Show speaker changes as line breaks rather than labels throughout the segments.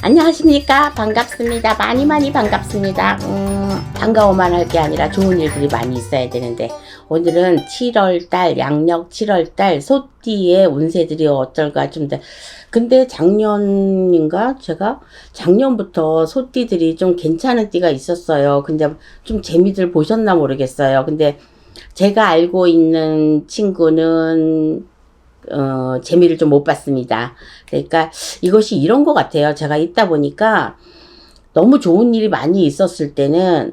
안녕하십니까. 반갑습니다. 많이 반갑습니다. 반가워만 할 게 아니라 좋은 일들이 많이 있어야 되는데, 오늘은 7월달, 양력 7월달 소띠의 운세들이 어떨까 좀 근데 작년인가? 제가 작년부터 소띠들이 좀 괜찮은 띠가 있었어요. 근데 좀 재미들 보셨나 모르겠어요. 근데 제가 알고 있는 친구는 재미를 좀 못 봤습니다. 그러니까 이것이 이런 것 같아요. 제가 있다 보니까 너무 좋은 일이 많이 있었을 때는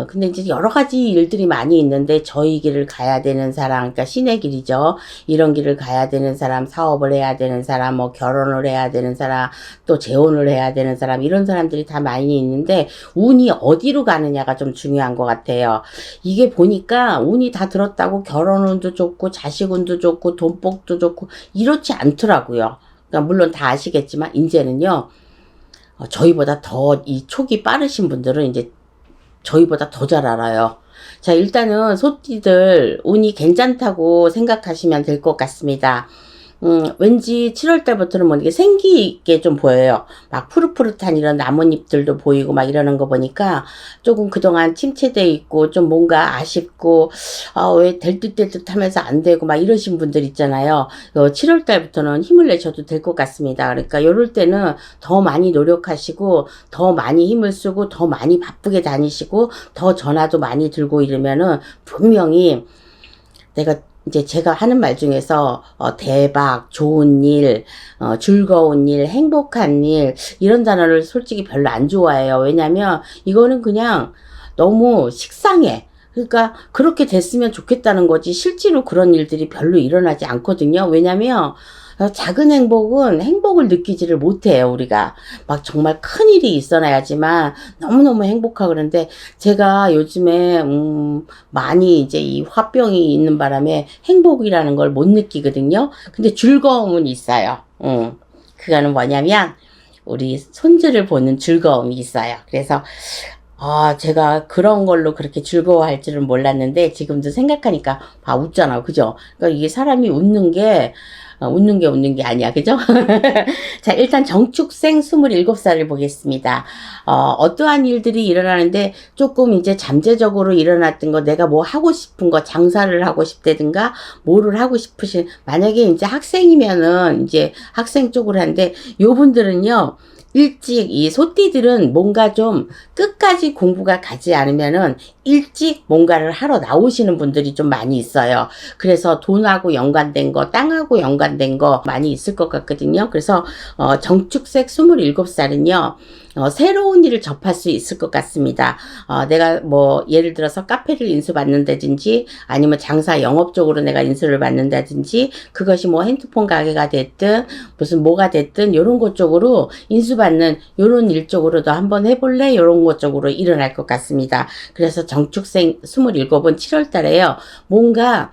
근데 이제 여러 가지 일들이 많이 있는데 저희 길을 가야 되는 사람, 그러니까 신의 길이죠. 이런 길을 가야 되는 사람, 사업을 해야 되는 사람, 뭐 결혼을 해야 되는 사람, 또 재혼을 해야 되는 사람, 이런 사람들이 다 많이 있는데 운이 어디로 가느냐가 좀 중요한 것 같아요. 이게 보니까 운이 다 들었다고 결혼운도 좋고 자식운도 좋고 돈복도 좋고 이렇지 않더라고요. 그러니까 물론 다 아시겠지만 이제는요. 저희보다 더 이 촉이 빠르신 분들은 이제 저희보다 더 잘 알아요. 자, 일단은 소띠들 운이 괜찮다고 생각하시면 될 것 같습니다. 왠지 7월 달부터는 뭐 이게 생기 있게 좀 보여요. 막 푸릇푸릇한 이런 나뭇잎들도 보이고 막 이러는 거 보니까 조금 그동안 침체돼 있고 좀 뭔가 아쉽고, 왜 될 듯 될 듯 하면서 안 되고 막 이러신 분들 있잖아요. 7월 달부터는 힘을 내셔도 될 것 같습니다. 그러니까 요럴 때는 더 많이 노력하시고, 더 많이 힘을 쓰고, 더 많이 바쁘게 다니시고, 더 전화도 많이 들고 이러면은 분명히 내가 이제 제가 하는 말 중에서 대박, 좋은 일, 즐거운 일, 행복한 일 이런 단어를 솔직히 별로 안 좋아해요. 왜냐면 이거는 그냥 너무 식상해. 그러니까 그렇게 됐으면 좋겠다는 거지 실제로 그런 일들이 별로 일어나지 않거든요. 왜냐면 작은 행복은 행복을 느끼지를 못해요, 우리가. 막 정말 큰 일이 있어야지만 너무너무 행복하고 그런데 제가 요즘에, 많이 이제 이 화병이 있는 바람에 행복이라는 걸 못 느끼거든요. 근데 즐거움은 있어요. 그거는 뭐냐면 우리 손주를 보는 즐거움이 있어요. 그래서 제가 그런 걸로 그렇게 즐거워할 줄은 몰랐는데, 지금도 생각하니까, 웃잖아. 그죠? 그러니까 이게 사람이 웃는 게 아니야. 그죠? 자, 일단 정축생 27살을 보겠습니다. 어떠한 일들이 일어나는데, 조금 이제 잠재적으로 일어났던 거, 내가 뭐 하고 싶은 거, 장사를 하고 싶다든가, 뭐를 하고 싶으신, 만약에 이제 학생이면은, 이제 학생 쪽으로 하는데, 요 분들은요, 일찍 이 소띠들은 뭔가 좀 끝까지 공부가 가지 않으면은 일찍 뭔가를 하러 나오시는 분들이 좀 많이 있어요. 그래서 돈하고 연관된 거, 땅하고 연관된 거 많이 있을 것 같거든요. 그래서 정축색 27살은요. 새로운 일을 접할 수 있을 것 같습니다. 내가 뭐 예를 들어서 카페를 인수받는다든지 아니면 장사 영업 쪽으로 내가 인수를 받는다든지 그것이 뭐 핸드폰 가게가 됐든 무슨 뭐가 됐든 요런 것 쪽으로 인수받는 요런 일 쪽으로도 한번 해볼래? 요런 것 쪽으로 일어날 것 같습니다. 그래서 정축생 27은 7월 달에요. 뭔가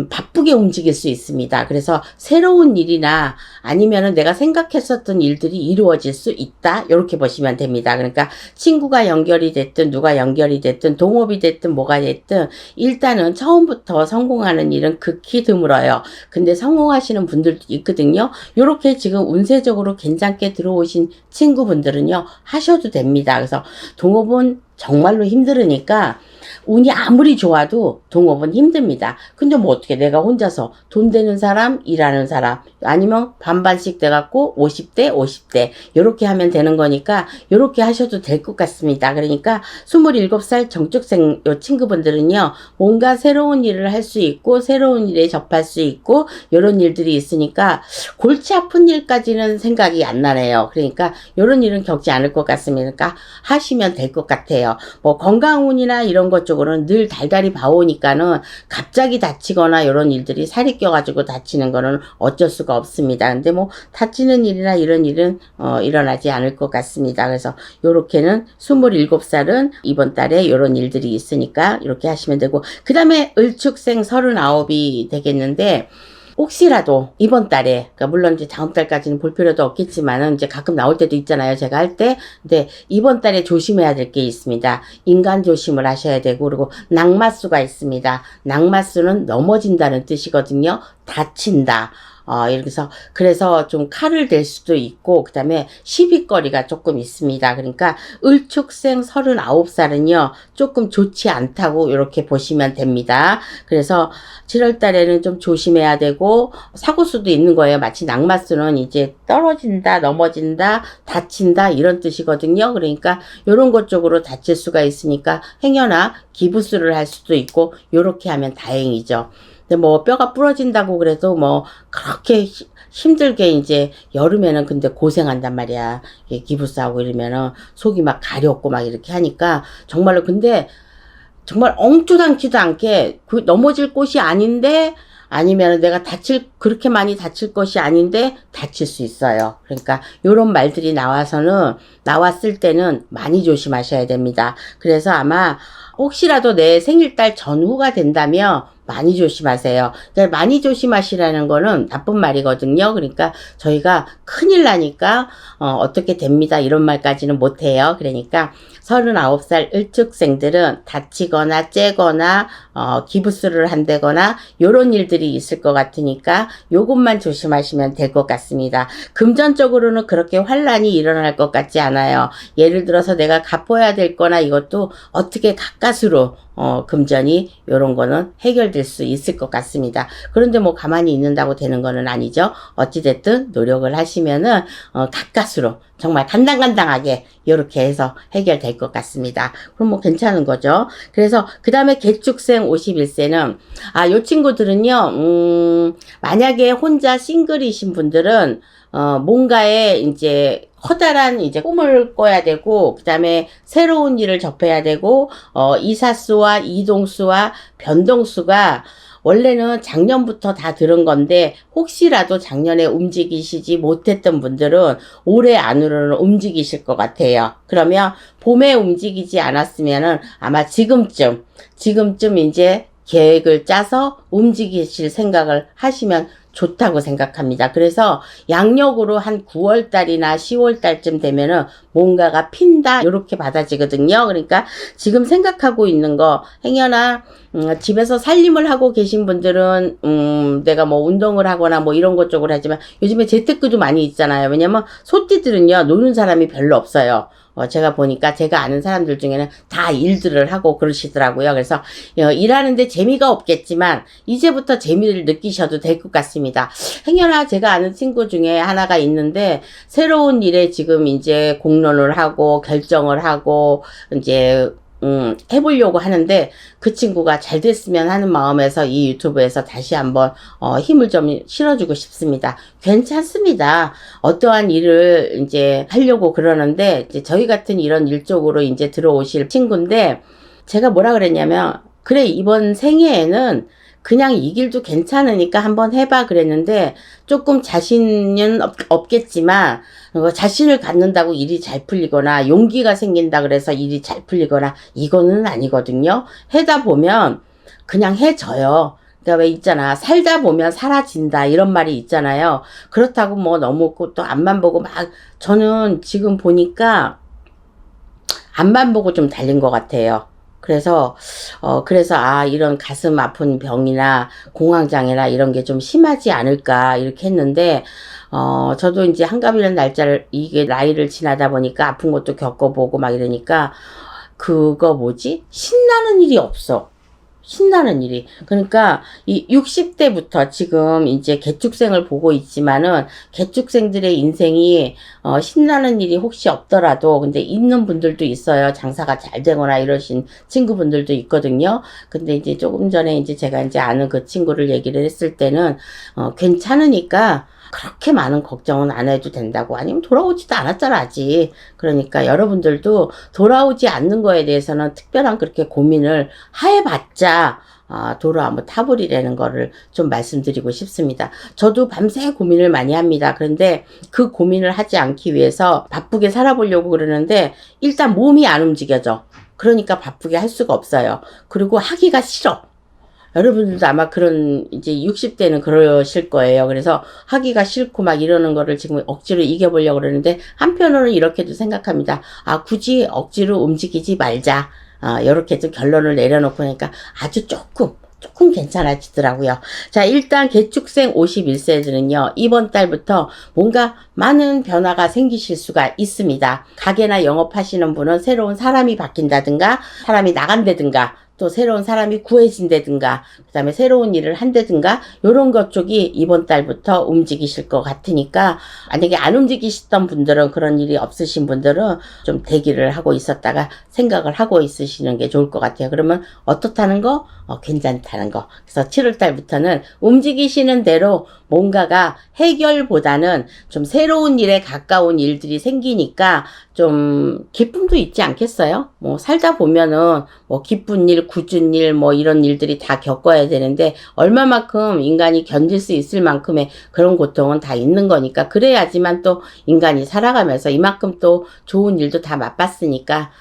바쁘게 움직일 수 있습니다. 그래서 새로운 일이나 아니면은 내가 생각했었던 일들이 이루어질 수 있다. 이렇게 보시면 됩니다. 그러니까 친구가 연결이 됐든 누가 연결이 됐든 동업이 됐든 뭐가 됐든 일단은 처음부터 성공하는 일은 극히 드물어요. 근데 성공하시는 분들도 있거든요. 이렇게 지금 운세적으로 괜찮게 들어오신 친구분들은요. 하셔도 됩니다. 그래서 동업은 정말로 힘들으니까 운이 아무리 좋아도 동업은 힘듭니다. 근데 뭐 어떻게 내가 혼자서 돈 되는 사람, 일하는 사람 아니면 반반씩 돼갖고 50대 50대 요렇게 하면 되는 거니까 요렇게 하셔도 될 것 같습니다. 그러니까 27살 정축생 요 친구분들은요 뭔가 새로운 일을 할 수 있고 새로운 일에 접할 수 있고 요런 일들이 있으니까 골치 아픈 일까지는 생각이 안 나네요. 그러니까 요런 일은 겪지 않을 것 같습니다. 그러니까 하시면 될 것 같아요. 뭐 건강운이나 이런 것 쪽으로는 늘 달달이 봐오니까는 갑자기 다치거나 이런 일들이 살이 껴가지고 다치는 거는 어쩔 수가 없습니다. 근데 뭐 다치는 일이나 이런 일은 일어나지 않을 것 같습니다. 그래서 요렇게는 27살은 이번 달에 이런 일들이 있으니까 이렇게 하시면 되고 그 다음에 을축생 39이 되겠는데 혹시라도 이번 달에, 그러니까 물론 이제 다음 달까지는 볼 필요도 없겠지만은 이제 가끔 나올 때도 있잖아요. 제가 할 때. 근데 이번 달에 조심해야 될 게 있습니다. 인간 조심을 하셔야 되고, 그리고 낙마수가 있습니다. 낙마수는 넘어진다는 뜻이거든요. 다친다. 그래서 좀 칼을 댈 수도 있고, 그 다음에 시비거리가 조금 있습니다. 그러니까 을축생 39살은요, 조금 좋지 않다고 이렇게 보시면 됩니다. 그래서 7월 달에는 좀 조심해야 되고, 사고수도 있는 거예요. 마치 낙마수는 이제 떨어진다, 넘어진다, 다친다, 이런 뜻이거든요. 그러니까 요런 것 쪽으로 다칠 수가 있으니까 행여나 기부수를 할 수도 있고, 요렇게 하면 다행이죠. 근데 뭐 뼈가 부러진다고 그래도 뭐 그렇게 힘들게 이제 여름에는 근데 고생한단 말이야. 기부스하고 이러면은 속이 막 가렵고 막 이렇게 하니까 정말로. 근데 정말 엉뚱하지도 않게 넘어질 곳이 아닌데, 아니면 내가 그렇게 많이 다칠 것이 아닌데 다칠 수 있어요. 그러니까 요런 말들이 나왔을 때는 많이 조심하셔야 됩니다. 그래서 아마 혹시라도 내 생일달 전후가 된다면 많이 조심하세요. 그러니까 많이 조심하시라는 거는 나쁜 말이거든요. 그러니까 저희가 큰일 나니까 어떻게 됩니다, 이런 말까지는 못해요. 그러니까 39살 을축생들은 다치거나 째거나 기부스를 한다거나 요런 일들이 있을 것 같으니까 요것만 조심하시면 될 것 같습니다. 금전적으로는 그렇게 환란이 일어날 것 같지 않아요. 예를 들어서 내가 갚아야 될 거나 이것도 어떻게 가까스로 금전이 요런 거는 해결될 수 있을 것 같습니다. 그런데 뭐 가만히 있는다고 되는 거는 아니죠. 어찌됐든 노력을 하시면은 가까스로 정말 간당간당하게 요렇게 해서 해결될 것 같습니다. 그럼 뭐 괜찮은 거죠. 그래서 그 다음에 개축생 51세는 요 친구들은요, 만약에 혼자 싱글이신 분들은 뭔가에 이제 커다란 이제 꿈을 꿔야 되고, 그 다음에 새로운 일을 접해야 되고, 이사수와 이동수와 변동수가 원래는 작년부터 다 들은 건데, 혹시라도 작년에 움직이시지 못했던 분들은 올해 안으로는 움직이실 것 같아요. 그러면 봄에 움직이지 않았으면은 아마 지금쯤 이제 계획을 짜서 움직이실 생각을 하시면 좋다고 생각합니다. 그래서 양력으로 한 9월 달이나 10월 달쯤 되면은 뭔가가 핀다, 이렇게 받아지거든요. 그러니까 지금 생각하고 있는 거, 행여나 집에서 살림을 하고 계신 분들은 내가 뭐 운동을 하거나 뭐 이런 것 쪽으로 하지만, 요즘에 재테크도 많이 있잖아요. 왜냐면 소띠들은요, 노는 사람이 별로 없어요. 제가 보니까 제가 아는 사람들 중에는 다 일들을 하고 그러시더라고요. 그래서 일하는데 재미가 없겠지만 이제부터 재미를 느끼셔도 될 것 같습니다. 행여나 제가 아는 친구 중에 하나가 있는데, 새로운 일에 지금 이제 공론을 하고 결정을 하고 이제 해보려고 하는데, 그 친구가 잘 됐으면 하는 마음에서 이 유튜브에서 다시 한번 힘을 좀 실어주고 싶습니다. 괜찮습니다. 어떠한 일을 이제 하려고 그러는데, 이제 저희 같은 이런 일 쪽으로 이제 들어오실 친구인데, 제가 뭐라 그랬냐면, 그래, 이번 생애에는 그냥 이 길도 괜찮으니까 한번 해봐 그랬는데, 조금 자신은 없겠지만 자신을 갖는다고 일이 잘 풀리거나 용기가 생긴다 그래서 일이 잘 풀리거나 이거는 아니거든요. 해다 보면 그냥 해져요. 그러니까 왜 있잖아, 살다 보면 사라진다, 이런 말이 있잖아요. 그렇다고 뭐 너무 또 앞만 보고 막, 저는 지금 보니까 앞만 보고 좀 달린 것 같아요. 그래서 이런 가슴 아픈 병이나 공황장애나 이런 게 좀 심하지 않을까 이렇게 했는데, 저도 이제 한갑이라는 날짜를, 이게 나이를 지나다 보니까 아픈 것도 겪어보고 막 이러니까, 그거 뭐지? 신나는 일이 없어. 신나는 일이. 그러니까 이 60대부터 지금 이제 개축생을 보고 있지만은, 개축생들의 인생이 신나는 일이 혹시 없더라도 근데 있는 분들도 있어요. 장사가 잘 되거나 이러신 친구분들도 있거든요. 근데 이제 조금 전에 이제 제가 이제 아는 그 친구를 얘기를 했을 때는 괜찮으니까 그렇게 많은 걱정은 안 해도 된다고. 아니면 돌아오지도 않았잖아, 아직. 그러니까 여러분들도 돌아오지 않는 거에 대해서는 특별한 그렇게 고민을 해봤자 도로 한번 타버리라는 거를 좀 말씀드리고 싶습니다. 저도 밤새 고민을 많이 합니다. 그런데 그 고민을 하지 않기 위해서 바쁘게 살아보려고 그러는데, 일단 몸이 안 움직여져. 그러니까 바쁘게 할 수가 없어요. 그리고 하기가 싫어. 여러분들도 아마 이제 60대는 그러실 거예요. 그래서 하기가 싫고 막 이러는 거를 지금 억지로 이겨보려고 그러는데, 한편으로는 이렇게도 생각합니다. 굳이 억지로 움직이지 말자. 이렇게 좀 결론을 내려놓고, 그러니까 아주 조금 조금 괜찮아지더라고요. 자, 일단 개축생 51세들은요, 이번 달부터 뭔가 많은 변화가 생기실 수가 있습니다. 가게나 영업하시는 분은 새로운 사람이 바뀐다든가, 사람이 나간다든가, 또 새로운 사람이 구해진다든가, 그 다음에 새로운 일을 한다든가, 요런 것 쪽이 이번 달부터 움직이실 것 같으니까, 만약에 안 움직이시던 분들은, 그런 일이 없으신 분들은 좀 대기를 하고 있었다가 생각을 하고 있으시는 게 좋을 것 같아요. 그러면 어떻다는 거? 괜찮다는 거. 그래서 7월 달부터는 움직이시는 대로 뭔가가 해결보다는 좀 새로운 일에 가까운 일들이 생기니까 좀 기쁨도 있지 않겠어요? 뭐 살다 보면은 뭐 기쁜 일, 굳은 일, 뭐 이런 일들이 다 겪어야 되는데 얼마만큼 인간이 견딜 수 있을 만큼의 그런 고통은 다 있는 거니까 그래야지만 또 인간이 살아가면서 이만큼 또 좋은 일도 다 맛봤으니까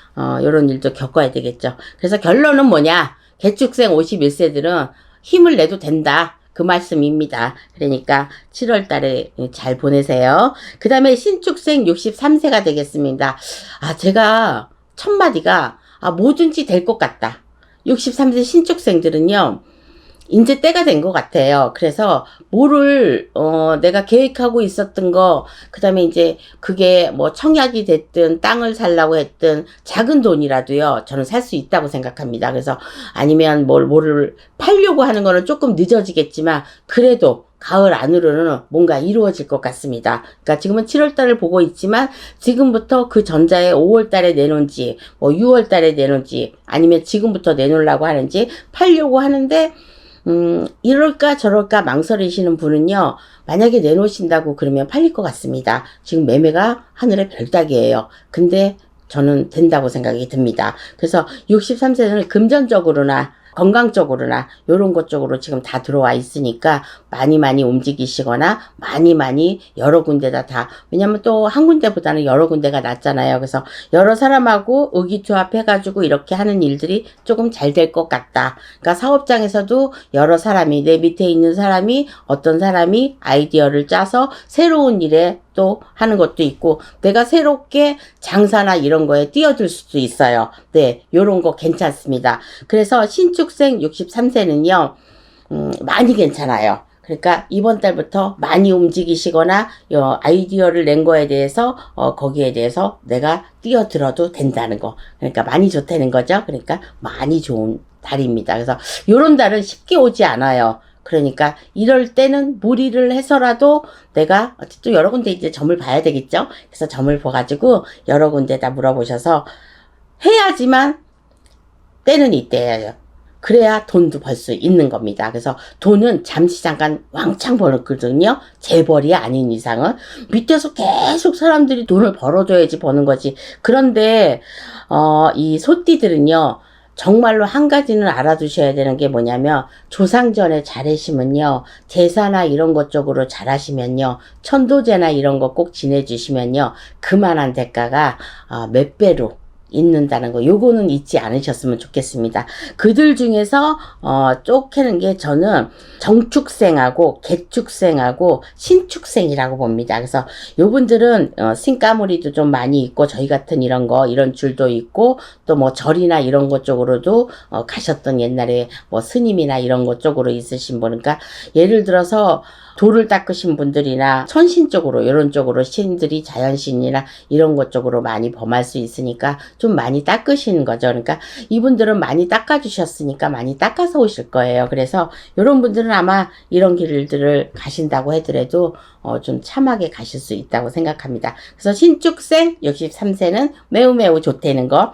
이런 일도 겪어야 되겠죠. 그래서 결론은 뭐냐? 개축생 51세들은 힘을 내도 된다. 그 말씀입니다. 그러니까 7월 달에 잘 보내세요. 그 다음에 신축생 63세가 되겠습니다. 제가 첫 마디가 뭐든지 될 것 같다. 63세 신축생들은요. 이제 때가 된 것 같아요. 그래서 뭐를 내가 계획하고 있었던 거, 그 다음에 이제 그게 뭐 청약이 됐든 땅을 살라고 했든 작은 돈이라도요, 저는 살 수 있다고 생각합니다. 그래서 아니면 뭐를 팔려고 하는 거는 조금 늦어지겠지만 그래도 가을 안으로는 뭔가 이루어질 것 같습니다. 그러니까 지금은 7월 달을 보고 있지만 지금부터 그 전자에 5월 달에 내놓은지 뭐 6월 달에 내놓은지 아니면 지금부터 내놓으려고 하는지 팔려고 하는데 이럴까 저럴까 망설이시는 분은요, 만약에 내놓으신다고 그러면 팔릴 것 같습니다. 지금 매매가 하늘의 별따기예요. 근데 저는 된다고 생각이 듭니다. 그래서 63세는 금전적으로나 건강적으로나 요런 것 쪽으로 지금 다 들어와 있으니까 많이 움직이시거나 많이 여러 군데다 다, 왜냐면 또 한 군데보다는 여러 군데가 낫잖아요. 그래서 여러 사람하고 의기투합해가지고 이렇게 하는 일들이 조금 잘 될 것 같다. 그러니까 사업장에서도 여러 사람이, 내 밑에 있는 사람이, 어떤 사람이 아이디어를 짜서 새로운 일에 또 하는 것도 있고, 내가 새롭게 장사나 이런 거에 뛰어들 수도 있어요. 네, 요런 거 괜찮습니다. 그래서 신축생 63세는요, 많이 괜찮아요. 그러니까 이번 달부터 많이 움직이시거나 아이디어를 낸 거에 대해서 거기에 대해서 내가 뛰어들어도 된다는 거. 그러니까 많이 좋다는 거죠. 그러니까 많이 좋은 달입니다. 그래서 요런 달은 쉽게 오지 않아요. 그러니까 이럴 때는 무리를 해서라도 내가 또 여러 군데 이제 점을 봐야 되겠죠. 그래서 점을 봐가지고 여러 군데다 물어보셔서 해야지만 때는 이때예요. 그래야 돈도 벌 수 있는 겁니다. 그래서 돈은 잠시 잠깐 왕창 벌었거든요. 재벌이 아닌 이상은. 밑에서 계속 사람들이 돈을 벌어줘야지 버는 거지. 그런데 이 소띠들은요. 정말로 한 가지는 알아두셔야 되는 게 뭐냐면, 조상전에 잘하시면요, 제사나 이런 것 쪽으로 잘하시면요, 천도제나 이런 거 꼭 지내주시면요, 그만한 대가가 몇 배로 있는다는 거, 요거는 잊지 않으셨으면 좋겠습니다. 그들 중에서 쪼개는 게 저는 정축생하고 개축생하고 신축생이라고 봅니다. 그래서 요분들은 신가무리도 좀 많이 있고, 저희 같은 이런 거, 이런 줄도 있고, 또 뭐 절이나 이런 것 쪽으로도 가셨던, 옛날에 뭐 스님이나 이런 것 쪽으로 있으신 분. 그러니까 예를 들어서 돌을 닦으신 분들이나 천신 쪽으로, 이런 쪽으로 신들이 자연신이나 이런 것 쪽으로 많이 범할 수 있으니까 좀 많이 닦으시는 거죠. 그러니까 이분들은 많이 닦아주셨으니까 많이 닦아서 오실 거예요. 그래서 이런 분들은 아마 이런 길들을 가신다고 하더라도 좀 참하게 가실 수 있다고 생각합니다. 그래서 신축생 63세는 매우 좋다는 거.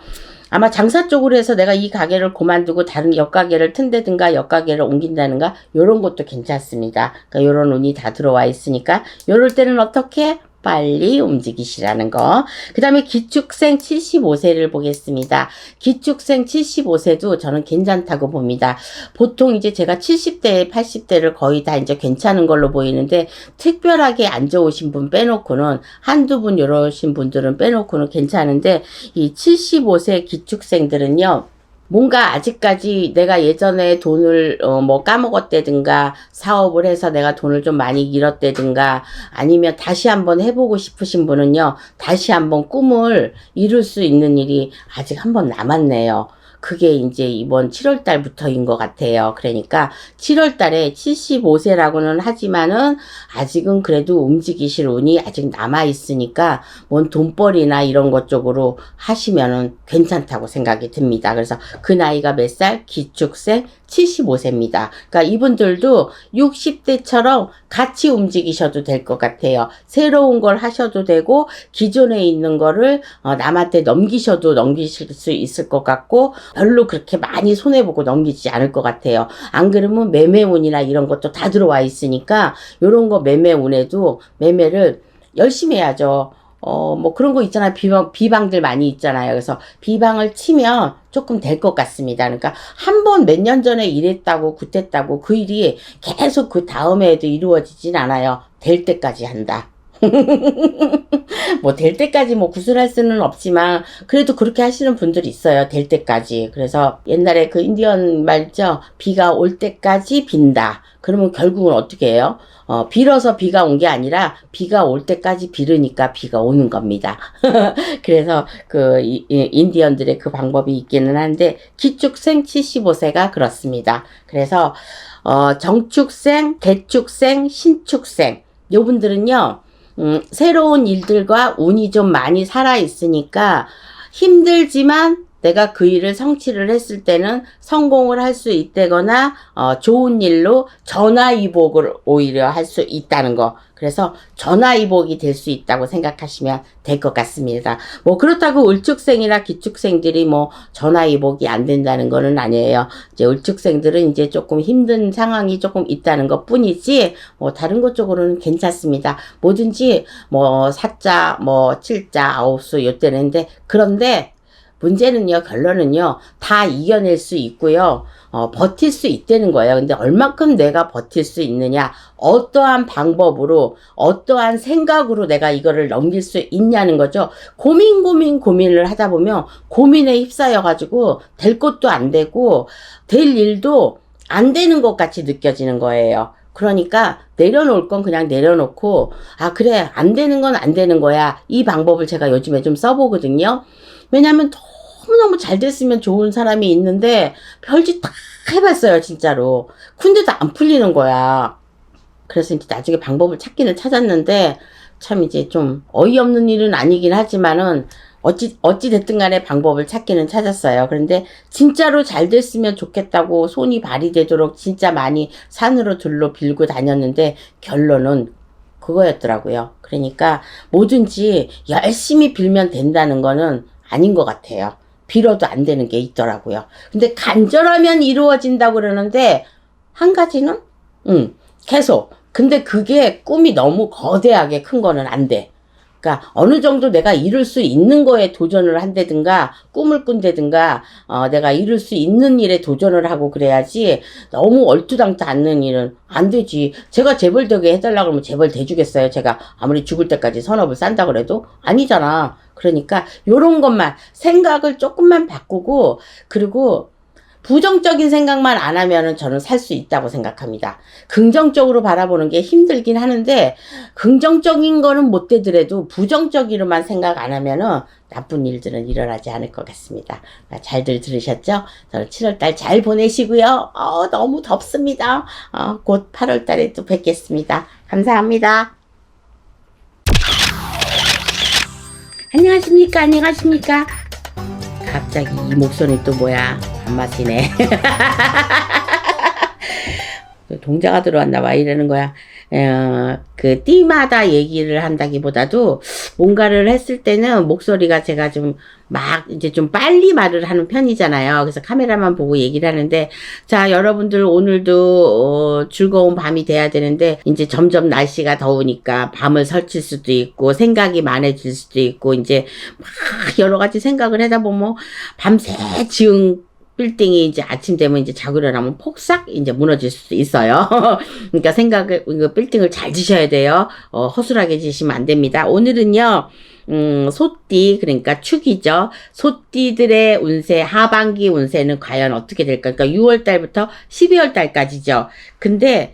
아마 장사 쪽으로 해서 내가 이 가게를 그만두고 다른 옆가게를 튼다든가 옆가게를 옮긴다든가 요런 것도 괜찮습니다. 그러니까 요런 운이 다 들어와 있으니까 요럴 때는 어떻게? 빨리 움직이시라는 거. 그 다음에 기축생 75세를 보겠습니다. 기축생 75세도 저는 괜찮다고 봅니다. 보통 이제 제가 70대, 80대를 거의 다 이제 괜찮은 걸로 보이는데, 특별하게 안 좋으신 분 빼놓고는, 한두 분 이러신 분들은 빼놓고는 괜찮은데, 이 75세 기축생들은요, 뭔가 아직까지 내가 예전에 돈을 뭐 까먹었다든가, 사업을 해서 내가 돈을 좀 많이 잃었다든가, 아니면 다시 한번 해보고 싶으신 분은요, 다시 한번 꿈을 이룰 수 있는 일이 아직 한번 남았네요. 그게 이제 이번 7월 달부터인 것 같아요. 그러니까 7월 달에 75세라고는 하지만은 아직은 그래도 움직이실 운이 아직 남아 있으니까 뭔 돈벌이나 이런 것 쪽으로 하시면은 괜찮다고 생각이 듭니다. 그래서 그 나이가 몇 살? 기축생 75세입니다. 그러니까 이분들도 60대처럼 같이 움직이셔도 될 것 같아요. 새로운 걸 하셔도 되고 기존에 있는 거를 남한테 넘기실 수 있을 것 같고 별로 그렇게 많이 손해보고 넘기지 않을 것 같아요. 안 그러면 매매운이나 이런 것도 다 들어와 있으니까 요런 거 매매운에도 매매를 열심히 해야죠. 뭐 그런 거 있잖아요. 비방들 많이 있잖아요. 그래서 비방을 치면 조금 될 것 같습니다. 그러니까 한 번 몇 년 전에 이랬다고 굿했다고 그 일이 계속 그 다음에도 이루어지진 않아요. 될 때까지 한다. 뭐 될 때까지 뭐 구슬할 수는 없지만 그래도 그렇게 하시는 분들이 있어요. 될 때까지. 그래서 옛날에 그 인디언 말죠. 비가 올 때까지 빈다. 그러면 결국은 어떻게 해요? 빌어서 비가 온 게 아니라 비가 올 때까지 빌으니까 비가 오는 겁니다. 그래서 그 인디언들의 그 방법이 있기는 한데 기축생 75세가 그렇습니다. 그래서 정축생, 개축생, 신축생 요분들은요. 새로운 일들과 운이 좀 많이 살아 있으니까 힘들지만 내가 그 일을 성취를 했을 때는 성공을 할 수 있다거나 좋은 일로 전화위복을 오히려 할 수 있다는 거. 그래서 전화위복이 될 수 있다고 생각하시면 될 것 같습니다. 뭐 그렇다고 을축생이나 기축생들이 뭐 전화위복이 안 된다는 거는 아니에요. 이제 을축생들은 이제 조금 힘든 상황이 조금 있다는 것 뿐이지 뭐 다른 것 쪽으로는 괜찮습니다. 뭐든지 뭐 사자, 뭐 칠자, 아홉수 요때는데 그런데 문제는요, 결론은요, 다 이겨낼 수 있고요, 버틸 수 있다는 거예요. 근데 얼마큼 내가 버틸 수 있느냐, 어떠한 방법으로, 어떠한 생각으로 내가 이거를 넘길 수 있냐는 거죠. 고민을 하다 보면 고민에 휩싸여가지고 될 것도 안 되고, 될 일도 안 되는 것 같이 느껴지는 거예요. 그러니까 내려놓을 건 그냥 내려놓고, 아, 그래, 안 되는 건 안 되는 거야. 이 방법을 제가 요즘에 좀 써보거든요. 왜냐면 너무너무 잘 됐으면 좋은 사람이 있는데 별짓 다 해봤어요, 진짜로. 근데도 안 풀리는 거야. 그래서 이제 나중에 방법을 찾기는 찾았는데 참 이제 좀 어이없는 일은 아니긴 하지만은 어찌 됐든 간에 방법을 찾기는 찾았어요. 그런데 진짜로 잘 됐으면 좋겠다고 손이 발휘되도록 진짜 많이 산으로 들로 빌고 다녔는데 결론은 그거였더라고요. 그러니까 뭐든지 열심히 빌면 된다는 거는 아닌 것 같아요. 빌어도 안 되는 게 있더라고요. 근데 간절하면 이루어진다고 그러는데 한 가지는 계속. 근데 그게 꿈이 너무 거대하게 큰 거는 안 돼. 그러니까 어느 정도 내가 이룰 수 있는 거에 도전을 한다든가 꿈을 꾼다든가 내가 이룰 수 있는 일에 도전을 하고 그래야지 너무 얼토당토 않는 일은 안 되지. 제가 재벌 되게 해달라고 그러면 재벌 돼주겠어요. 제가 아무리 죽을 때까지 선업을 싼다 그래도 아니잖아. 그러니까 요런 것만 생각을 조금만 바꾸고 그리고 부정적인 생각만 안 하면은 저는 살 수 있다고 생각합니다. 긍정적으로 바라보는 게 힘들긴 하는데 긍정적인 거는 못 되더라도 부정적으로만 생각 안 하면은 나쁜 일들은 일어나지 않을 것 같습니다. 잘들 들으셨죠? 저는 7월달 잘 보내시고요. 너무 덥습니다. 곧 8월달에 또 뵙겠습니다. 감사합니다. 안녕하십니까? 갑자기 이 목소리 또 뭐야? 안 맞히네. 동자가 들어왔나봐. 이러는 거야. 그 띠마다 얘기를 한다기보다도 뭔가를 했을 때는 목소리가 제가 좀 이제 좀 빨리 말을 하는 편이잖아요. 그래서 카메라만 보고 얘기를 하는데, 자, 여러분들 오늘도 즐거운 밤이 돼야 되는데, 이제 점점 날씨가 더우니까 밤을 설칠 수도 있고, 생각이 많아질 수도 있고, 이제 막 여러 가지 생각을 하다 보면 밤새 지은 빌딩이 이제 아침 되면 이제 자고 일어나면 폭삭 이제 무너질 수도 있어요. 그러니까 빌딩을 잘 지셔야 돼요. 허술하게 지시면 안 됩니다. 오늘은요, 소띠, 그러니까 축이죠. 소띠들의 운세, 하반기 운세는 과연 어떻게 될까? 그러니까 6월 달부터 12월 달까지죠. 근데,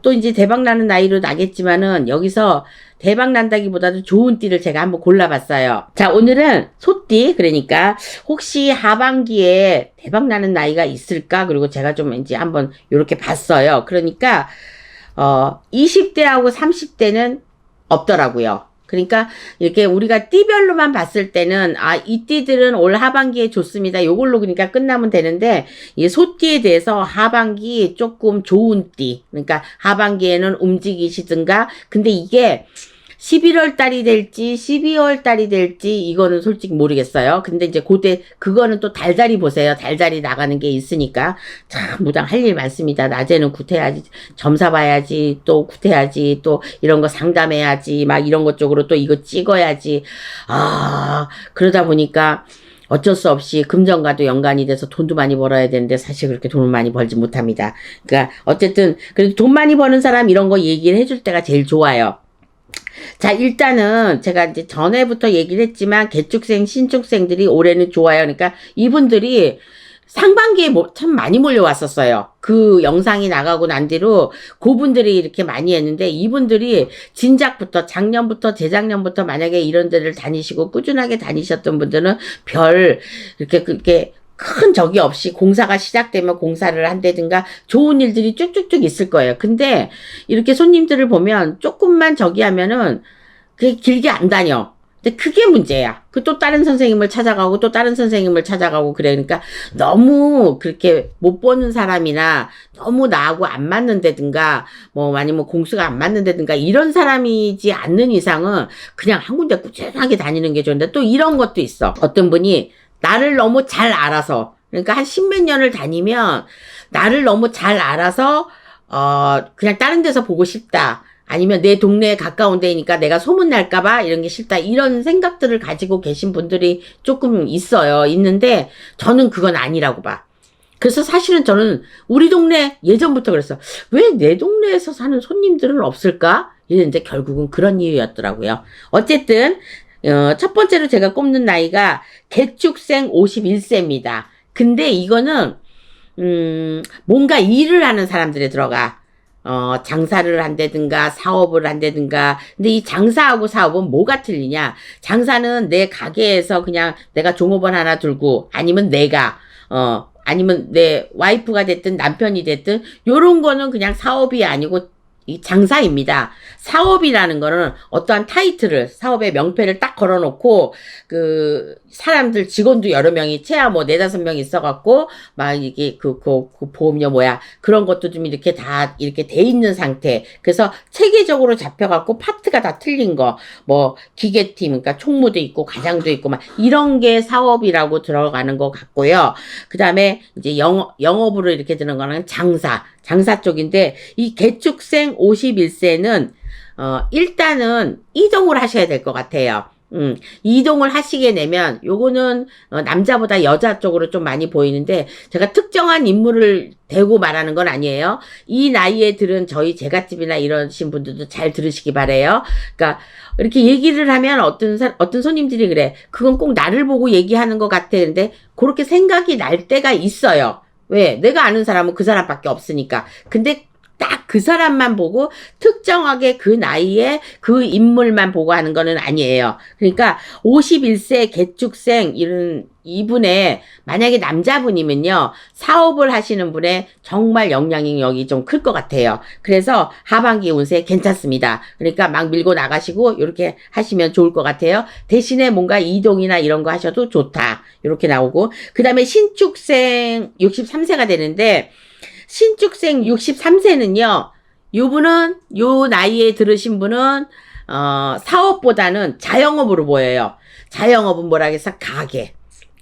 또 이제 대박 나는 나이로 나겠지만은 여기서 대박 난다기보다도 좋은 띠를 제가 한번 골라봤어요. 자, 오늘은 소띠, 그러니까 혹시 하반기에 대박 나는 나이가 있을까? 그리고 제가 좀 이제 한번 이렇게 봤어요. 그러니까 20대하고 30대는 없더라고요. 그러니까 이렇게 우리가 띠별로만 봤을 때는 이 띠들은 올 하반기에 좋습니다. 요걸로 그러니까 끝나면 되는데 이 소띠에 대해서 하반기 조금 좋은 띠. 그러니까 하반기에는 움직이시든가. 근데 이게 11월 달이 될지 12월 달이 될지 이거는 솔직히 모르겠어요. 근데 이제 그때 그거는 또 달달이 보세요. 달달이 나가는 게 있으니까 참 무당 할 일 많습니다. 낮에는 구태야지, 점사 봐야지, 또 구태야지, 또 이런 거 상담해야지, 막 이런 것 쪽으로 또 이거 찍어야지. 그러다 보니까 어쩔 수 없이 금전과도 연관이 돼서 돈도 많이 벌어야 되는데 사실 그렇게 돈을 많이 벌지 못합니다. 그러니까 어쨌든 그래도 돈 많이 버는 사람 이런 거 얘기를 해줄 때가 제일 좋아요. 자, 일단은 제가 이제 전에부터 얘기를 했지만 개축생, 신축생들이 올해는 좋아요. 그러니까 이분들이 상반기에 참 많이 몰려왔었어요. 그 영상이 나가고 난 뒤로 그분들이 이렇게 많이 했는데 이분들이 진작부터 작년부터 재작년부터 만약에 이런 데를 다니시고 꾸준하게 다니셨던 분들은 별 이렇게 큰 적이 없이 공사가 시작되면 공사를 한다든가 좋은 일들이 쭉쭉쭉 있을 거예요. 근데 이렇게 손님들을 보면 조금만 저기 하면은 그게 길게 안 다녀. 근데 그게 문제야. 그 또 다른 선생님을 찾아가고 또 다른 선생님을 찾아가고 그래. 그러니까 너무 그렇게 못 보는 사람이나 너무 나하고 안 맞는다든가 뭐 아니면 공수가 안 맞는다든가 이런 사람이지 않는 이상은 그냥 한 군데 꾸준하게 다니는 게 좋은데 또 이런 것도 있어. 어떤 분이 나를 너무 잘 알아서, 그러니까 한 십몇 년을 다니면 나를 너무 잘 알아서 그냥 다른 데서 보고 싶다. 아니면 내 동네에 가까운 데니까 내가 소문날까봐 이런 게 싫다. 이런 생각들을 가지고 계신 분들이 조금 있어요. 있는데 저는 그건 아니라고 봐. 그래서 사실은 저는 우리 동네 예전부터 그랬어. 왜 내 동네에서 사는 손님들은 없을까? 이랬는데 결국은 그런 이유였더라고요. 어쨌든 첫 번째로 제가 꼽는 나이가 개축생 51세입니다. 근데 이거는 뭔가 일을 하는 사람들에 들어가. 장사를 한다든가 사업을 한다든가. 근데 이 장사하고 사업은 뭐가 틀리냐? 장사는 내 가게에서 그냥 내가 종업원 하나 들고 아니면 내가 아니면 내 와이프가 됐든 남편이 됐든 요런 거는 그냥 사업이 아니고 이 장사입니다. 사업이라는 거는 어떠한 타이틀을, 사업의 명패를 딱 걸어놓고, 사람들, 직원도 여러 명이, 최하 뭐, 4-5명 있어갖고, 막, 이게, 보험료 뭐야. 그런 것도 좀 이렇게 다, 이렇게 돼 있는 상태. 그래서 체계적으로 잡혀갖고, 파트가 다 틀린 거. 뭐, 기계팀, 그러니까 총무도 있고, 과장도 있고, 막, 이런 게 사업이라고 들어가는 것 같고요. 그 다음에, 이제 영업으로 이렇게 드는 거는 장사 쪽인데, 이 개축생 51세는, 일단은 이동을 하셔야 될 것 같아요. 이동을 하시게 되면, 요거는, 남자보다 여자 쪽으로 좀 많이 보이는데, 제가 특정한 인물을 대고 말하는 건 아니에요. 이 나이에 들은 저희 제갓집이나 이러신 분들도 잘 들으시기 바래요. 그러니까, 이렇게 얘기를 하면 어떤 손님들이 그래. 그건 꼭 나를 보고 얘기하는 것 같아. 근데, 그렇게 생각이 날 때가 있어요. 왜? 내가 아는 사람은 그 사람밖에 없으니까. 근데 딱 그 사람만 보고 특정하게 그 나이에 그 인물만 보고 하는 거는 아니에요. 그러니까 51세 개축생 이분의 만약에 남자분이면요. 사업을 하시는 분의 정말 영향력이 좀 클 것 같아요. 그래서 하반기 운세 괜찮습니다. 그러니까 막 밀고 나가시고 이렇게 하시면 좋을 것 같아요. 대신에 뭔가 이동이나 이런 거 하셔도 좋다. 이렇게 나오고 그 다음에 신축생 63세가 되는데 신축생 63세는요, 요 나이에 들으신 분은, 사업보다는 자영업으로 보여요. 자영업은 뭐라 해서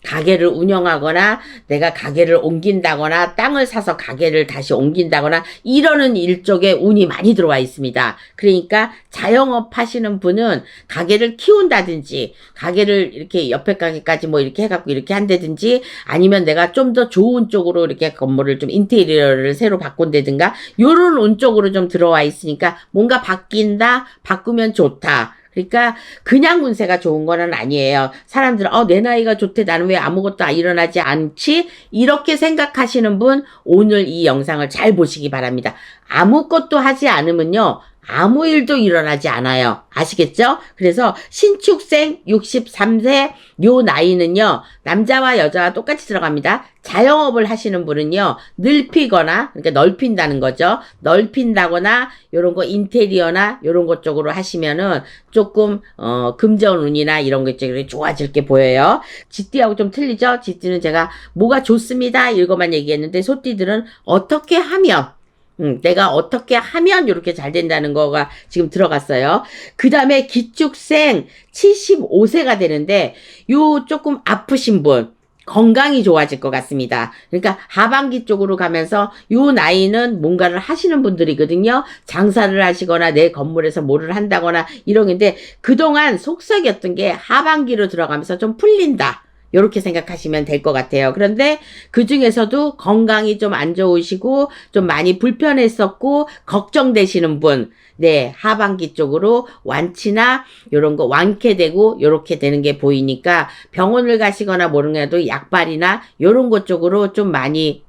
가게를 운영하거나 내가 가게를 옮긴다거나 땅을 사서 가게를 다시 옮긴다거나 이러는 일 쪽에 운이 많이 들어와 있습니다. 그러니까 자영업 하시는 분은 가게를 키운다든지 가게를 이렇게 옆에 가게까지 뭐 이렇게 해갖고 이렇게 한다든지 아니면 내가 좀 더 좋은 쪽으로 이렇게 건물을 좀 인테리어를 새로 바꾼다든가 요런 운 쪽으로 좀 들어와 있으니까 뭔가 바꾸면 좋다. 그러니까 그냥 운세가 좋은 거는 아니에요. 사람들은 내 나이가 좋대 나는 왜 아무것도 일어나지 않지? 이렇게 생각하시는 분 오늘 이 영상을 잘 보시기 바랍니다. 아무것도 하지 않으면요. 아무 일도 일어나지 않아요. 아시겠죠? 그래서 신축생 63세 요 나이는요, 남자와 여자와 똑같이 들어갑니다. 자영업을 하시는 분은요, 넓히거나, 그러니까 넓힌다는 거죠. 넓힌다거나, 요런 거 인테리어나, 요런 것 쪽으로 하시면은 조금, 금전운이나 이런 것 쪽이 좋아질 게 보여요. 쥐띠하고 좀 틀리죠? 쥐띠는 제가 뭐가 좋습니다. 이거만 얘기했는데, 소띠들은 어떻게 하면, 내가 어떻게 하면 이렇게 잘 된다는 거가 지금 들어갔어요. 그 다음에 기축생 75세가 되는데, 요 조금 아프신 분, 건강이 좋아질 것 같습니다. 그러니까 하반기 쪽으로 가면서 요 나이는 뭔가를 하시는 분들이거든요. 장사를 하시거나 내 건물에서 뭐를 한다거나 이런 건데, 그동안 속썩였던 게 하반기로 들어가면서 좀 풀린다. 요렇게 생각하시면 될 것 같아요. 그런데 그 중에서도 건강이 좀 안 좋으시고 좀 많이 불편했었고 걱정되시는 분, 네, 하반기 쪽으로 완치나 요런 거 완쾌되고 요렇게 되는 게 보이니까 병원을 가시거나 모르겠도 약발이나 요런 것 쪽으로 좀 많이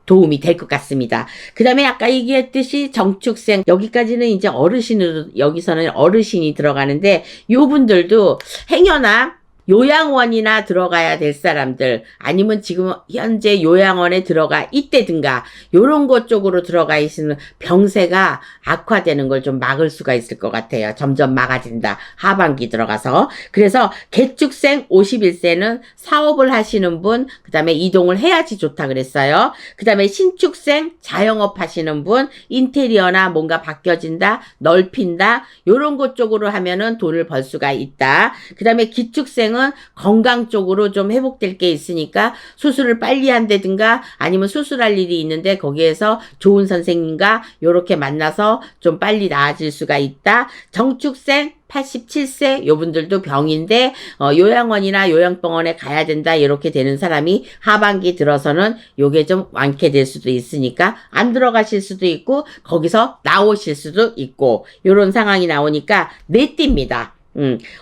도움이 될 것 같습니다. 그 다음에 아까 얘기했듯이 정축생, 여기까지는 이제 어르신으로, 여기서는 어르신이 들어가는데 요 분들도 행여나 요양원이나 들어가야 될 사람들, 아니면 지금 현재 요양원에 들어가 있다든가 요런 것 쪽으로 들어가 있으면 병세가 악화되는 걸 좀 막을 수가 있을 것 같아요. 점점 막아진다. 하반기 들어가서. 그래서 개축생 51세는 사업을 하시는 분, 그 다음에 이동을 해야지 좋다 그랬어요. 그 다음에 신축생 자영업 하시는 분, 인테리어나 뭔가 바뀌어진다, 넓힌다, 요런 것 쪽으로 하면은 돈을 벌 수가 있다. 그 다음에 기축생 은 건강 쪽으로 좀 회복될 게 있으니까 수술을 빨리 한다든가 아니면 수술할 일이 있는데 거기에서 좋은 선생님과 요렇게 만나서 좀 빨리 나아질 수가 있다. 정축생 87세 요분들도 병인데 요양원이나 요양병원에 가야 된다 이렇게 되는 사람이 하반기 들어서는 요게 좀 완쾌될 수도 있으니까 안 들어가실 수도 있고 거기서 나오실 수도 있고 요런 상황이 나오니까 네 띠입니다.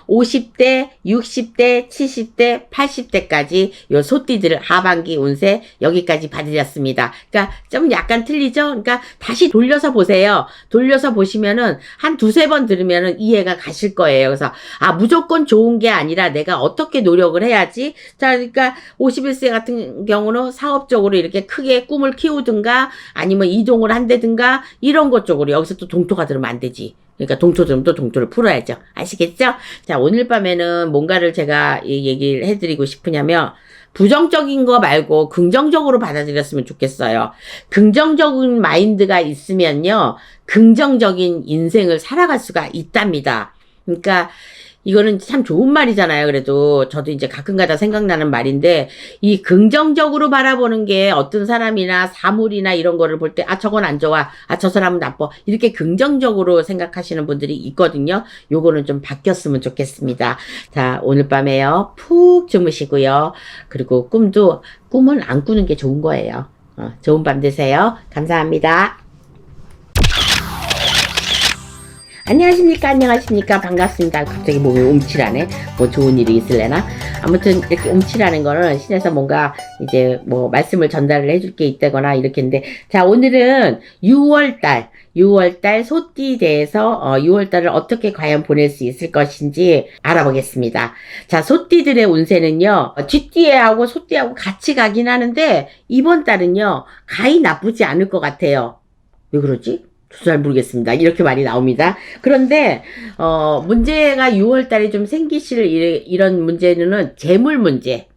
50대, 60대, 70대, 80대까지 요 소띠들 하반기 운세 여기까지 봐드렸습니다. 그러니까 좀 약간 틀리죠? 그러니까 다시 돌려서 보세요. 돌려서 보시면은 한 두세 번 들으면은 이해가 가실 거예요. 그래서 무조건 좋은 게 아니라 내가 어떻게 노력을 해야지. 자, 그러니까 51세 같은 경우는 사업적으로 이렇게 크게 꿈을 키우든가 아니면 이동을 한다든가 이런 것 쪽으로 여기서 또 동토가 들으면 안 되지. 그러니까 동토 들으면 또 동토를 풀어야죠. 아시겠죠? 자, 오늘 밤에는 뭔가를 제가 얘기를 해드리고 싶으냐면 부정적인 거 말고 긍정적으로 받아들였으면 좋겠어요. 긍정적인 마인드가 있으면요, 긍정적인 인생을 살아갈 수가 있답니다. 그러니까 이거는 참 좋은 말이잖아요. 그래도 저도 이제 가끔가다 생각나는 말인데 이 긍정적으로 바라보는 게 어떤 사람이나 사물이나 이런 거를 볼 때 저건 안 좋아, 저 사람은 나빠 이렇게 긍정적으로 생각하시는 분들이 있거든요. 요거는 좀 바뀌었으면 좋겠습니다. 자, 오늘 밤에요 푹 주무시고요. 그리고 꿈은 안 꾸는 게 좋은 거예요. 좋은 밤 되세요. 감사합니다. 안녕하십니까 반갑습니다. 갑자기 몸이 움찔하네. 뭐 좋은 일이 있을래나. 아무튼 이렇게 움찔하는 거는 신에서 뭔가 이제 뭐 말씀을 전달을 해줄 게 있다거나 이렇게 했는데, 자, 오늘은 6월달 소띠에 대해서 6월달을 어떻게 과연 보낼 수 있을 것인지 알아보겠습니다. 자, 소띠들의 운세는요, 쥐띠하고 소띠하고 같이 가긴 하는데 이번 달은요 가히 나쁘지 않을 것 같아요. 왜 그러지? 잘 모르겠습니다. 이렇게 말이 나옵니다. 그런데 문제가 6월달에 좀 생기실 이런 문제는 재물 문제,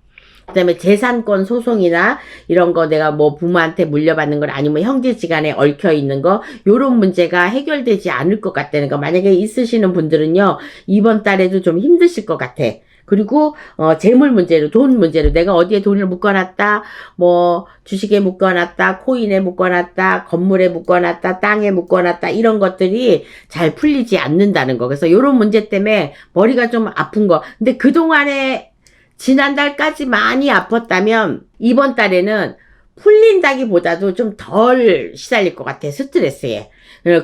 그 다음에 재산권 소송이나 이런 거 내가 뭐 부모한테 물려받는 걸 아니면 형제지간에 얽혀 있는 거 요런 문제가 해결되지 않을 것 같다는 거. 만약에 있으시는 분들은요 이번 달에도 좀 힘드실 것 같아. 그리고 재물 문제로, 돈 문제로 내가 어디에 돈을 묶어놨다, 뭐 주식에 묶어놨다, 코인에 묶어놨다, 건물에 묶어놨다, 땅에 묶어놨다, 이런 것들이 잘 풀리지 않는다는 거. 그래서 이런 문제 때문에 머리가 좀 아픈 거. 근데 그동안에 지난달까지 많이 아팠다면 이번 달에는 풀린다기보다도 좀 덜 시달릴 것 같아. 스트레스에.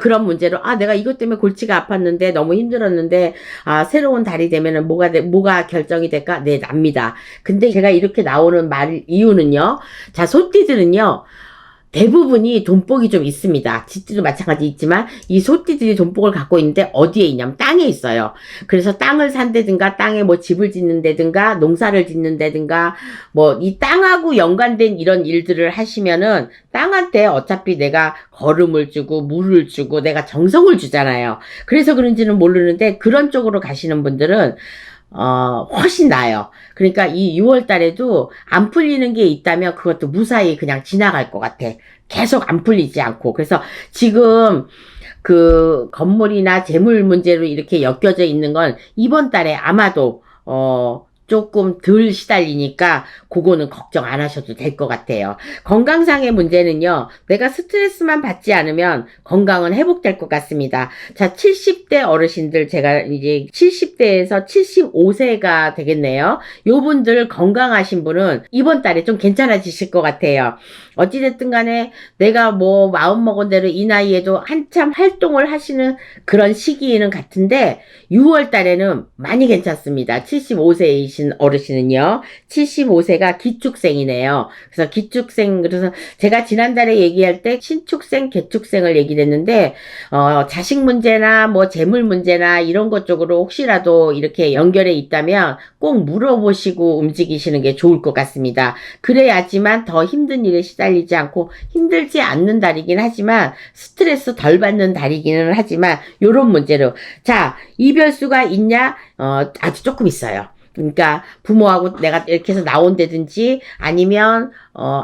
그런 문제로 내가 이것 때문에 골치가 아팠는데 너무 힘들었는데 새로운 달이 되면은 뭐가 결정이 될까? 네, 납니다. 근데 제가 이렇게 나오는 말 이유는요. 자, 소띠들은요. 대부분이 돈복이 좀 있습니다. 쥐띠도 마찬가지 있지만 이 소띠들이 돈복을 갖고 있는데 어디에 있냐면 땅에 있어요. 그래서 땅을 산다든가 땅에 뭐 집을 짓는다든가 농사를 짓는다든가 뭐 이 땅하고 연관된 이런 일들을 하시면은 땅한테 어차피 내가 거름을 주고 물을 주고 내가 정성을 주잖아요. 그래서 그런지는 모르는데 그런 쪽으로 가시는 분들은 훨씬 나아요. 그러니까 이 6월 달에도 안 풀리는 게 있다면 그것도 무사히 그냥 지나갈 것 같아. 계속 안 풀리지 않고. 그래서 지금 그 건물이나 재물 문제로 이렇게 엮여져 있는 건 이번 달에 아마도, 조금 덜 시달리니까 그거는 걱정 안 하셔도 될 것 같아요. 건강상의 문제는요. 내가 스트레스만 받지 않으면 건강은 회복될 것 같습니다. 자, 70대 어르신들 제가 이제 70대에서 75세가 되겠네요. 요분들 건강하신 분은 이번 달에 좀 괜찮아지실 것 같아요. 어찌됐든 간에 내가 뭐 마음먹은 대로 이 나이에도 한참 활동을 하시는 그런 시기에는 같은데 6월 달에는 많이 괜찮습니다. 75세이신 어르신은요. 75세가 기축생이네요. 그래서 기축생, 그래서 제가 지난달에 얘기할 때 신축생, 개축생을 얘기를 했는데 자식 문제나 뭐 재물 문제나 이런 것 쪽으로 혹시라도 이렇게 연결해 있다면 꼭 물어보시고 움직이시는 게 좋을 것 같습니다. 그래야지만 더 힘든 일에 시달리지 않고 힘들지 않는 달이긴 하지만 스트레스 덜 받는 달이기는 하지만 요런 문제로 자 이별수가 있냐? 아주 조금 있어요. 그러니까 부모하고 내가 이렇게 해서 나온다든지 아니면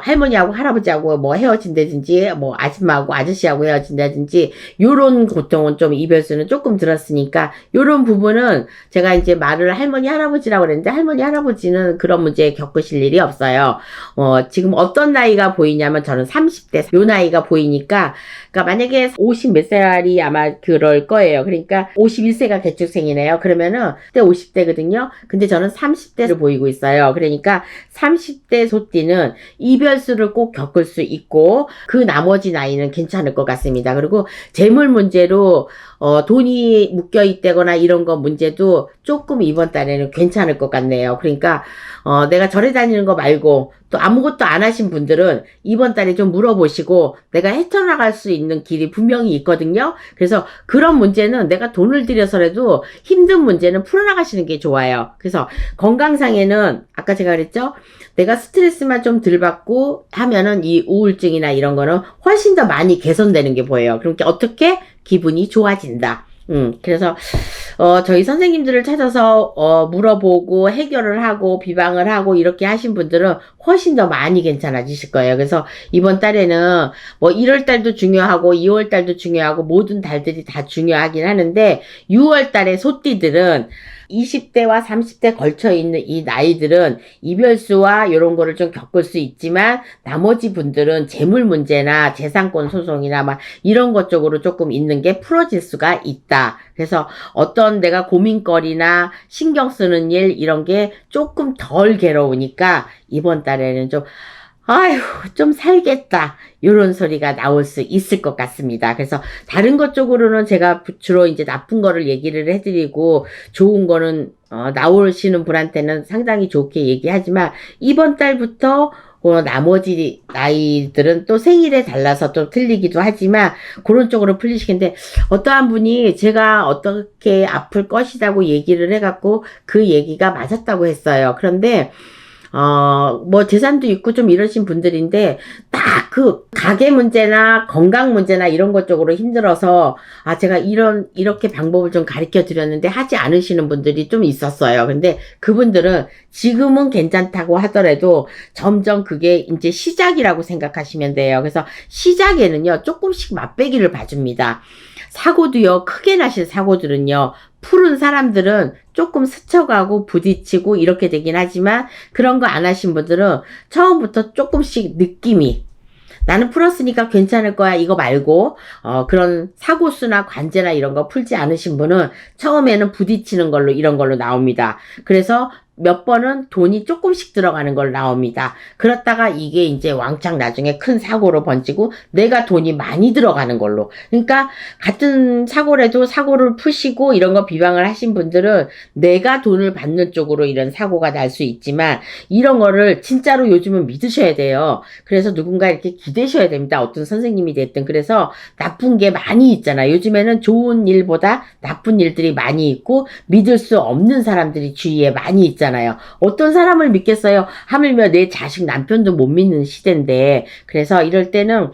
할머니하고 할아버지하고 뭐 헤어진다든지 뭐 아줌마하고 아저씨하고 헤어진다든지 요런 고통은 좀 이별수는 조금 들었으니까 요런 부분은 제가 이제 말을 할머니 할아버지라고 그랬는데 할머니 할아버지는 그런 문제 겪으실 일이 없어요. 지금 어떤 나이가 보이냐면 저는 30대 요 나이가 보이니까 그러니까 만약에 50 몇 살이 아마 그럴 거예요. 그러니까 51세가 개축생이네요. 그러면은 그때 50대거든요. 근데 저는 30대를 보이고 있어요. 그러니까 30대 소띠는 이별수를 꼭 겪을 수 있고 그 나머지 나이는 괜찮을 것 같습니다. 그리고 재물 문제로 돈이 묶여 있다거나 이런 거 문제도 조금 이번 달에는 괜찮을 것 같네요. 그러니까 내가 절에 다니는 거 말고 또 아무것도 안 하신 분들은 이번 달에 좀 물어보시고 내가 헤쳐나갈 수 있는 길이 분명히 있거든요. 그래서 그런 문제는 내가 돈을 들여서라도 힘든 문제는 풀어나가시는 게 좋아요. 그래서 건강상에는 아까 제가 그랬죠? 내가 스트레스만 좀 덜 받고 하면은 이 우울증이나 이런 거는 훨씬 더 많이 개선되는 게 보여요. 그러니까 어떻게 기분이 좋아진다. 그래서 저희 선생님들을 찾아서 물어보고 해결을 하고 비방을 하고 이렇게 하신 분들은 훨씬 더 많이 괜찮아지실 거예요. 그래서 이번 달에는 뭐 1월 달도 중요하고 2월 달도 중요하고 모든 달들이 다 중요하긴 하는데 6월 달에 소띠들은 20대와 30대 걸쳐 있는 이 나이들은 이별수와 이런 거를 좀 겪을 수 있지만 나머지 분들은 재물 문제나 재산권 소송이나 막 이런 것 쪽으로 조금 있는 게 풀어질 수가 있다. 그래서 어떤 내가 고민거리나 신경 쓰는 일 이런 게 조금 덜 괴로우니까 이번 달에는 좀 아휴, 좀 살겠다. 요런 소리가 나올 수 있을 것 같습니다. 그래서 다른 것 쪽으로는 제가 주로 이제 나쁜 거를 얘기를 해드리고 좋은 거는, 나오시는 분한테는 상당히 좋게 얘기하지만 이번 달부터 나머지 나이들은 또 생일에 달라서 또 틀리기도 하지만 그런 쪽으로 풀리시겠는데 어떠한 분이 제가 어떻게 아플 것이라고 얘기를 해갖고 그 얘기가 맞았다고 했어요. 그런데 뭐 재산도 있고 좀 이러신 분들인데 딱 그 가계 문제나 건강 문제나 이런 것 쪽으로 힘들어서 제가 이렇게 방법을 좀 가르쳐 드렸는데 하지 않으시는 분들이 좀 있었어요. 근데 그분들은 지금은 괜찮다고 하더라도 점점 그게 이제 시작이라고 생각하시면 돼요. 그래서 시작에는요 조금씩 맛배기를 봐줍니다. 사고도요 크게 나실 사고들은요 푸른 사람들은 조금 스쳐가고 부딪히고 이렇게 되긴 하지만 그런 거 안 하신 분들은 처음부터 조금씩 느낌이 나는 풀었으니까 괜찮을 거야 이거 말고 그런 사고수나 관제나 이런 거 풀지 않으신 분은 처음에는 부딪히는 걸로 이런 걸로 나옵니다. 그래서 몇 번은 돈이 조금씩 들어가는 걸 나옵니다. 그렇다가 이게 이제 왕창 나중에 큰 사고로 번지고 내가 돈이 많이 들어가는 걸로. 그러니까 같은 사고라도 사고를 푸시고 이런 거 비방을 하신 분들은 내가 돈을 받는 쪽으로 이런 사고가 날 수 있지만 이런 거를 진짜로 요즘은 믿으셔야 돼요. 그래서 누군가 이렇게 기대셔야 됩니다. 어떤 선생님이 됐든. 그래서 나쁜 게 많이 있잖아. 요즘에는 좋은 일보다 나쁜 일들이 많이 있고 믿을 수 없는 사람들이 주위에 많이 있잖아요. 어떤 사람을 믿겠어요? 하물며 내 자식 남편도 못 믿는 시대인데. 그래서 이럴 때는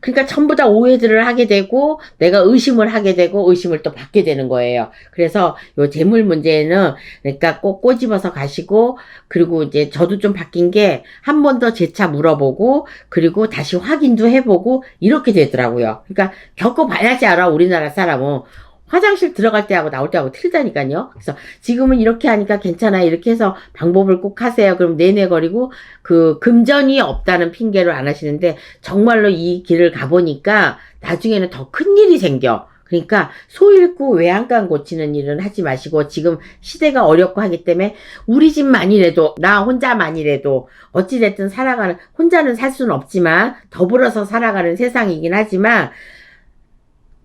그러니까 전부 다 오해들을 하게 되고 내가 의심을 하게 되고 의심을 또 받게 되는 거예요. 그래서 요 재물 문제는 그러니까 꼭 꼬집어서 가시고, 그리고 이제 저도 좀 바뀐 게 한 번 더 재차 물어보고 그리고 다시 확인도 해보고 이렇게 되더라고요. 그러니까 겪어봐야지 알아. 우리나라 사람은 화장실 들어갈 때하고 나올 때하고 틀리다니까요. 그래서 지금은 이렇게 하니까 괜찮아요. 이렇게 해서 방법을 꼭 하세요. 그럼 내내거리고 그 금전이 없다는 핑계를 안 하시는데 정말로 이 길을 가보니까 나중에는 더 큰 일이 생겨. 그러니까 소 잃고 외양간 고치는 일은 하지 마시고, 지금 시대가 어렵고 하기 때문에 우리 집만이라도, 나 혼자만이라도 어찌됐든 살아가는, 혼자는 살 수는 없지만 더불어서 살아가는 세상이긴 하지만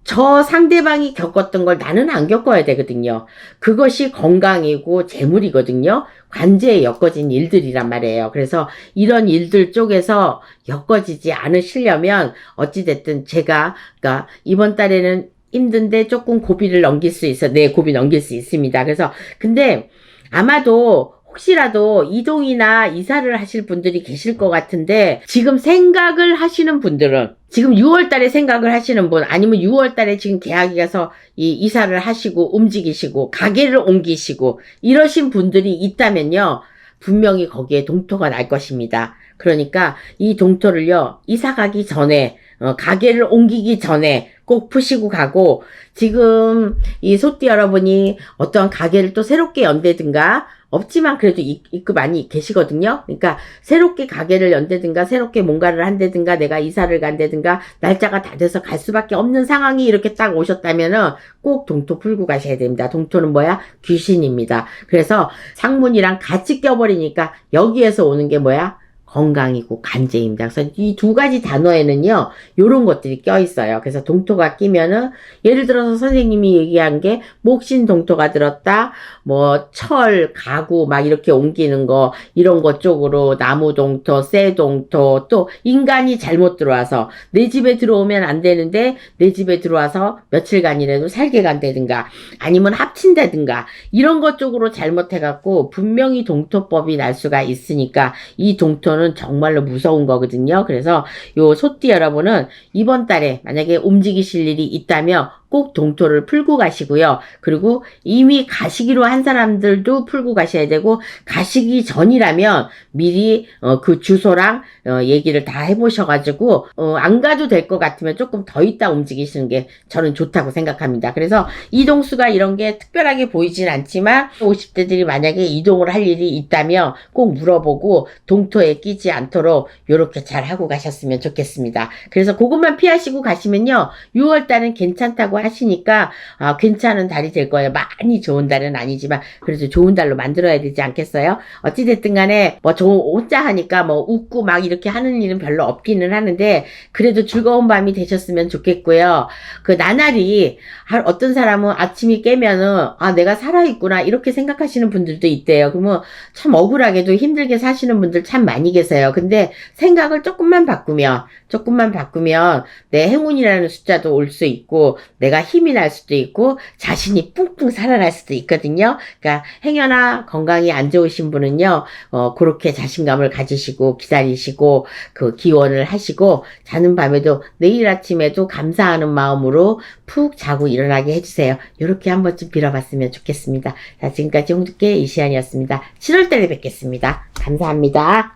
저 상대방이 겪었던 걸 나는 안 겪어야 되거든요. 그것이 건강이고 재물이거든요. 관제에 엮어진 일들이란 말이에요. 그래서 이런 일들 쪽에서 엮어지지 않으시려면 어찌됐든 제가, 그러니까 이번 달에는 힘든데 조금 고비를 넘길 수 있어. 네, 고비 넘길 수 있습니다. 그래서 근데 아마도 혹시라도 이동이나 이사를 하실 분들이 계실 것 같은데, 지금 생각을 하시는 분들은, 지금 6월 달에 생각을 하시는 분, 아니면 6월 달에 지금 계약이 가서 이사를 하시고 움직이시고 가게를 옮기시고 이러신 분들이 있다면요, 분명히 거기에 동토가 날 것입니다. 그러니까 이 동토를요, 이사 가기 전에, 가게를 옮기기 전에 꼭 푸시고 가고, 지금 이 소띠 여러분이 어떤 가게를 또 새롭게 연대든가, 없지만 그래도 있고 많이 계시거든요. 그러니까 새롭게 가게를 연대든가 새롭게 뭔가를 한다든가 내가 이사를 간다든가 날짜가 다 돼서 갈 수밖에 없는 상황이 이렇게 딱 오셨다면은 꼭 동토 풀고 가셔야 됩니다. 동토는 뭐야? 귀신입니다. 그래서 상문이랑 같이 껴버리니까 여기에서 오는 게 뭐야? 건강이고 간제입니다. 그래서 이 두 가지 단어에는요, 요런 것들이 껴있어요. 그래서 동토가 끼면은, 예를 들어서 선생님이 얘기한 게, 목신 동토가 들었다, 뭐, 철, 가구, 막 이렇게 옮기는 거, 이런 것 쪽으로, 나무 동토, 쇠 동토, 또, 인간이 잘못 들어와서, 내 집에 들어오면 안 되는데, 내 집에 들어와서 며칠간이라도 살게 간다든가, 아니면 합친다든가, 이런 것 쪽으로 잘못해갖고, 분명히 동토법이 날 수가 있으니까, 이 동토는 정말로 무서운 거거든요. 그래서 요 소띠 여러분은 이번 달에 만약에 움직이실 일이 있다면 꼭 동토를 풀고 가시고요. 그리고 이미 가시기로 한 사람들도 풀고 가셔야 되고, 가시기 전이라면 미리 그 주소랑 얘기를 다 해보셔가지고 안 가도 될 것 같으면 조금 더 있다 움직이시는 게 저는 좋다고 생각합니다. 그래서 이동수가 이런 게 특별하게 보이진 않지만 50대들이 만약에 이동을 할 일이 있다면 꼭 물어보고 동토에 끼지 않도록 요렇게 잘 하고 가셨으면 좋겠습니다. 그래서 그것만 피하시고 가시면요, 6월달은 괜찮다고 하시니까 괜찮은 달이 될 거예요. 많이 좋은 달은 아니지만 그래도 좋은 달로 만들어야 되지 않겠어요? 어찌됐든 간에 뭐 저 혼자 하니까 뭐 웃고 막 이렇게 하는 일은 별로 없기는 하는데 그래도 즐거운 밤이 되셨으면 좋겠고요. 그 나날이 어떤 사람은 아침이 깨면은 내가 살아있구나 이렇게 생각하시는 분들도 있대요. 그러면 참 억울하게도 힘들게 사시는 분들 참 많이 계세요. 근데 생각을 조금만 바꾸면 내 행운이라는 숫자도 올 수 있고 내가 힘이 날 수도 있고 자신이 뿡뿡 살아날 수도 있거든요. 그러니까 행여나 건강이 안 좋으신 분은요, 그렇게 자신감을 가지시고 기다리시고 그 기원을 하시고 자는 밤에도 내일 아침에도 감사하는 마음으로 푹 자고 일어나게 해주세요. 이렇게 한 번쯤 빌어봤으면 좋겠습니다. 자, 지금까지 홍두깨 이시안이었습니다. 7월달에 뵙겠습니다. 감사합니다.